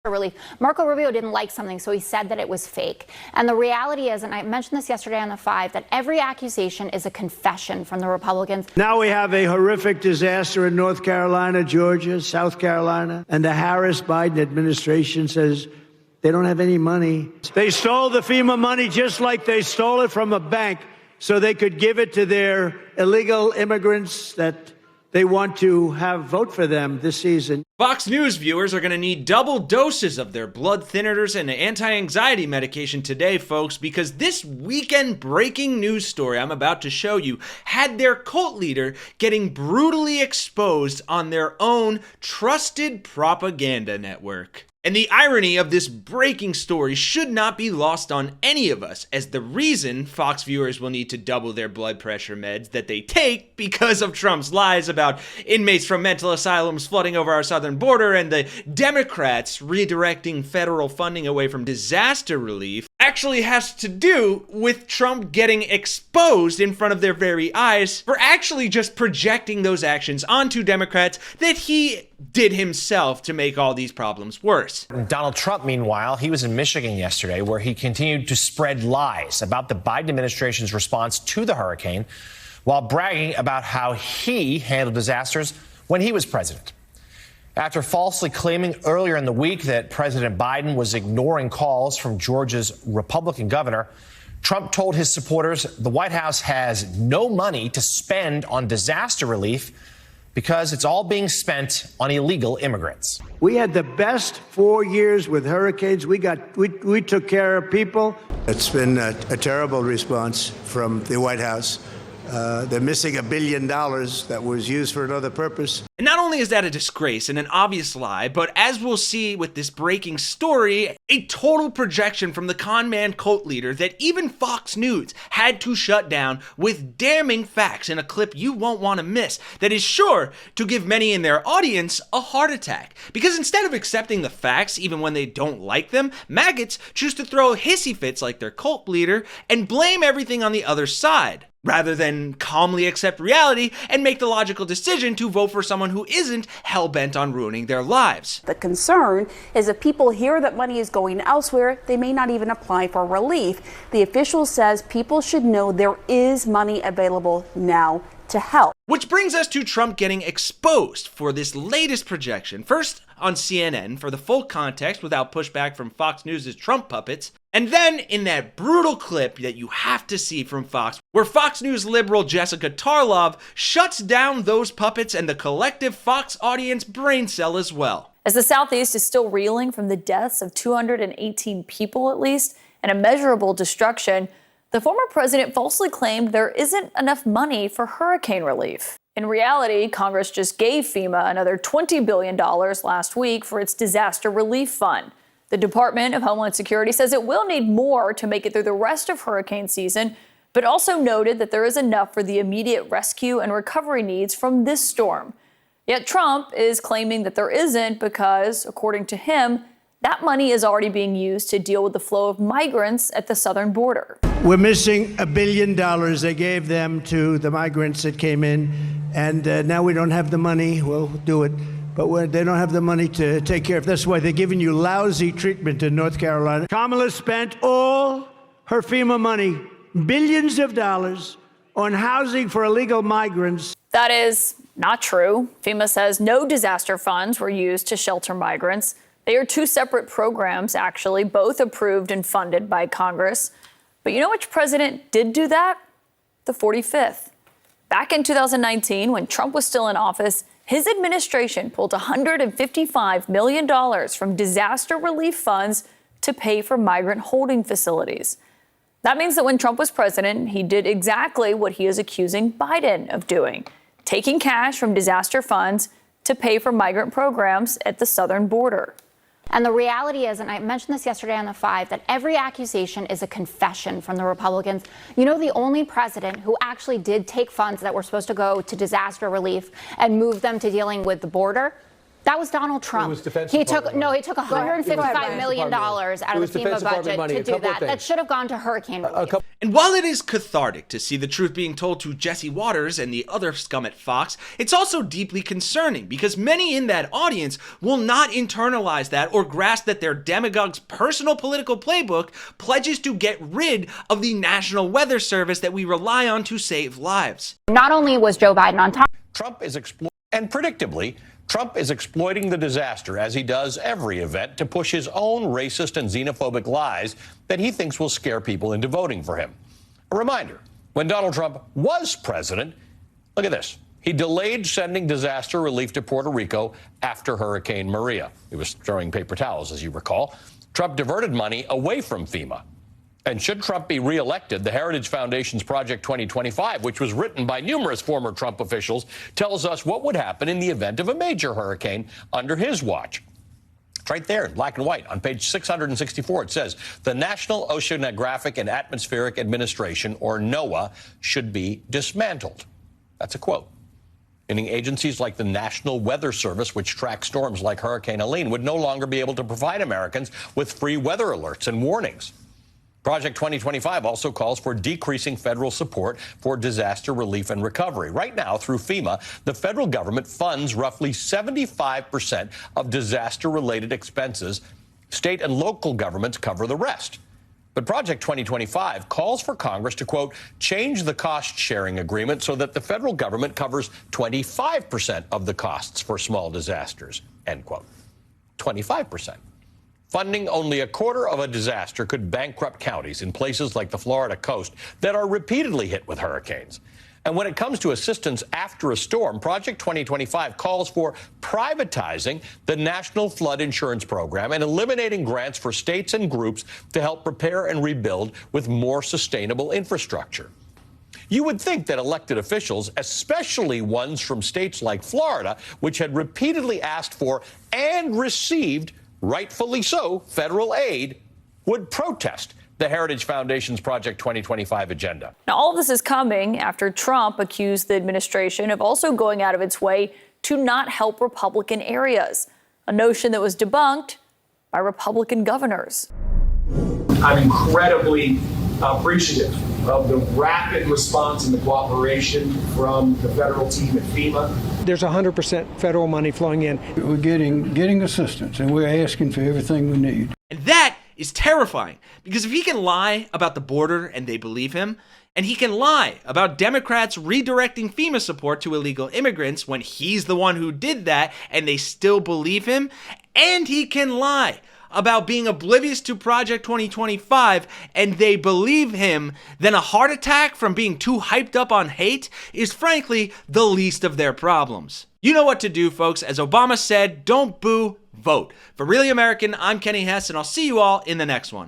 Relief. Marco Rubio didn't like something, so he said that it was fake. And the reality is, and I mentioned this yesterday on the 5, that every accusation is a confession from the Republicans. Now we have a horrific disaster in North Carolina, Georgia, South Carolina, and the Harris-Biden administration says they don't have any money. They stole the FEMA money just like they stole it from a bank so they could give it to their illegal immigrants that they want to have vote for them this season. Fox News viewers are going to need double doses of their blood thinners and anti-anxiety medication today, folks, because this weekend breaking news story I'm about to show you had their cult leader getting brutally exposed on their own trusted propaganda network. And the irony of this breaking story should not be lost on any of us, as the reason Fox viewers will need to double their blood pressure meds that they take because of Trump's lies about inmates from mental asylums flooding over our southern border and the Democrats redirecting federal funding away from disaster relief actually has to do with Trump getting exposed in front of their very eyes for actually just projecting those actions onto Democrats that he did himself to make all these problems worse. Donald Trump, meanwhile, he was in Michigan yesterday where he continued to spread lies about the Biden administration's response to the hurricane while bragging about how he handled disasters when he was president. After falsely claiming earlier in the week that President Biden was ignoring calls from Georgia's Republican governor, Trump told his supporters the White House has no money to spend on disaster relief because it's all being spent on illegal immigrants. We had the best 4 years with hurricanes. We took care of people. It's been a terrible response from the White House. They're missing $1 billion that was used for another purpose. And not only is that a disgrace and an obvious lie, but as we'll see with this breaking story, a total projection from the con man cult leader that even Fox News had to shut down with damning facts in a clip you won't want to miss that is sure to give many in their audience a heart attack. Because instead of accepting the facts even when they don't like them, maggots choose to throw hissy fits like their cult leader and blame everything on the other side, rather than calmly accept reality and make the logical decision to vote for someone who isn't hell-bent on ruining their lives. The concern is if people hear that money is going elsewhere, they may not even apply for relief. The official says people should know there is money available now to help. Which brings us to Trump getting exposed for this latest projection. First on CNN for the full context without pushback from Fox News' Trump puppets. And then in that brutal clip that you have to see from Fox, where Fox News liberal Jessica Tarlov shuts down those puppets and the collective Fox audience brain cell as well. As the Southeast is still reeling from the deaths of 218 people at least and immeasurable destruction, the former president falsely claimed there isn't enough money for hurricane relief. In reality, Congress just gave FEMA another $20 billion last week for its disaster relief fund. The Department of Homeland Security says it will need more to make it through the rest of hurricane season, but also noted that there is enough for the immediate rescue and recovery needs from this storm. Yet Trump is claiming that there isn't because, according to him, that money is already being used to deal with the flow of migrants at the southern border. We're missing $1 billion they gave them to the migrants that came in, and now we don't have the money. We'll do it, but they don't have the money to take care of. That's why they're giving you lousy treatment in North Carolina. Kamala spent all her FEMA money, billions of dollars, on housing for illegal migrants. That is not true. FEMA says no disaster funds were used to shelter migrants. They are two separate programs, actually, both approved and funded by Congress. But you know which president did do that? The 45th. Back in 2019, when Trump was still in office, his administration pulled $155 million from disaster relief funds to pay for migrant holding facilities. That means that when Trump was president, he did exactly what he is accusing Biden of doing, taking cash from disaster funds to pay for migrant programs at the southern border. And the reality is, and I mentioned this yesterday on the 5, that every accusation is a confession from the Republicans. You know, the only president who actually did take funds that were supposed to go to disaster relief and move them to dealing with the border That was Donald Trump. It was Defense he Department took money. he took $155 million out It of was the FEMA Defense Department budget money. to A do couple of that. That things. should have gone to hurricane relief. And while it is cathartic to see the truth being told to Jesse Waters and the other scum at Fox, it's also deeply concerning because many in that audience will not internalize that or grasp that their demagogue's personal political playbook pledges to get rid of the National Weather Service that we rely on to save lives. Not only was Joe Biden on top. Trump is and predictably, Trump is exploiting the disaster, as he does every event, to push his own racist and xenophobic lies that he thinks will scare people into voting for him. A reminder, when Donald Trump was president, look at this. He delayed sending disaster relief to Puerto Rico after Hurricane Maria. He was throwing paper towels, as you recall. Trump diverted money away from FEMA. And should Trump be reelected, the Heritage Foundation's Project 2025, which was written by numerous former Trump officials, tells us what would happen in the event of a major hurricane under his watch. It's right there in black and white on page 664. It says the National Oceanographic and Atmospheric Administration, or NOAA, should be dismantled. That's a quote. Meaning agencies like the National Weather Service, which tracks storms like Hurricane Helene, would no longer be able to provide Americans with free weather alerts and warnings. Project 2025 also calls for decreasing federal support for disaster relief and recovery. Right now, through FEMA, the federal government funds roughly 75% of disaster-related expenses. State and local governments cover the rest. But Project 2025 calls for Congress to, quote, change the cost-sharing agreement so that the federal government covers 25% of the costs for small disasters, end quote. 25%. Funding only a quarter of a disaster could bankrupt counties in places like the Florida coast that are repeatedly hit with hurricanes. And when it comes to assistance after a storm, Project 2025 calls for privatizing the National Flood Insurance Program and eliminating grants for states and groups to help repair and rebuild with more sustainable infrastructure. You would think that elected officials, especially ones from states like Florida, which had repeatedly asked for and received, rightfully so, federal aid, would protest the Heritage Foundation's Project 2025 agenda. Now, all of this is coming after Trump accused the administration of also going out of its way to not help Republican areas, a notion that was debunked by Republican governors. I'm incredibly appreciative of the rapid response and the cooperation from the federal team at FEMA. There's 100% federal money flowing in. We're getting assistance, and we're asking for everything we need. And that is terrifying because if he can lie about the border and they believe him, and he can lie about Democrats redirecting FEMA support to illegal immigrants when he's the one who did that and they still believe him, and he can lie about being oblivious to Project 2025 and they believe him, then a heart attack from being too hyped up on hate is frankly the least of their problems. You know what to do, folks. As Obama said, don't boo, vote. For Really American, I'm Kenny Hesse, and I'll see you all in the next one.